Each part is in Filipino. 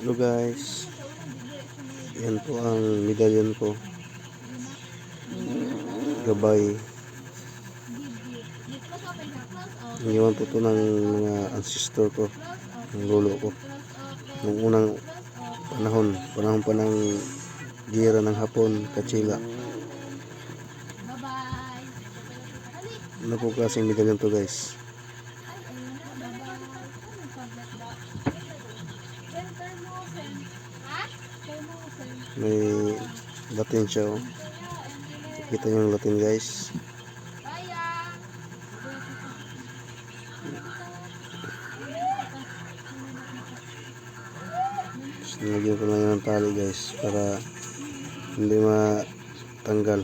Hello guys, yan po ang medalyon ko, gabay. Iniwan po ito ng mga ancestor ko, ng lolo ko, nung unang panahon pa ng giyera ng Hapon, Katsila. Ano po klaseng medalyon to guys? May Latin siya, oh. Kita nyo yung Latin guys. Nilagyan ko lang ng tali guys para hindi matanggal.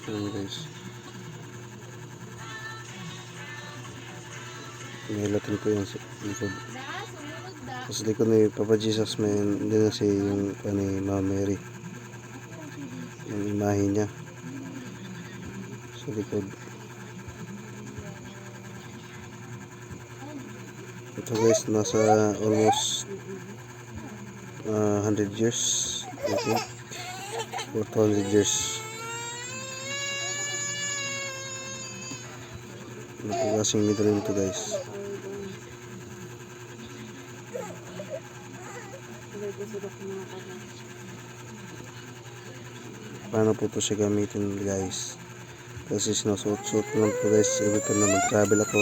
Ayan guys, may Latin po yan sa likod. Sa likod ni Papa Jesus may din na si yung ni Mama Mary, yung imahe niya sa likod. Ito guys, nasa almost 100 years I think, or 200 years. Ano po kasing medalyon ito guys? Paano po ito siya gamitin guys? Kasi sinusuot-suot ko lang po guys every time na mag-travel ako.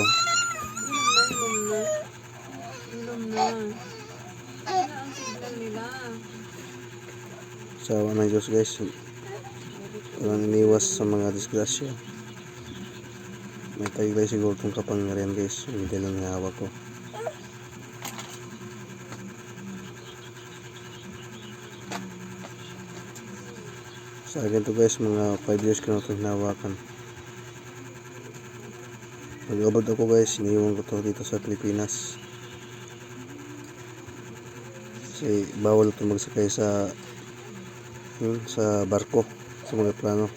Sawa ng Diyos guys, walang iniwas sa mga disgrasya. May taglay siguro itong kapangyarihan guys, yung medalyon na hawak ko. Sa akin to guys, mga 5 years ko na ito hinawakan. Pag-abot ako guys, iniwan ko to dito sa Pilipinas. Kasi bawal ito magsakay sa barko, sa mga plano.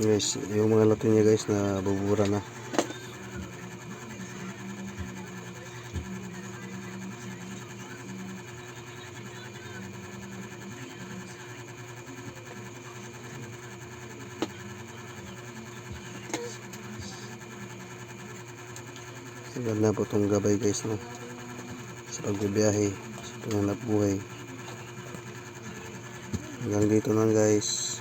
Guys, yung mga Latin niya guys na bubura na. Ganda po itong gabay guys, no? Sa pagbibiyahe, sa panghanap buhay. Hanggang dito lang guys.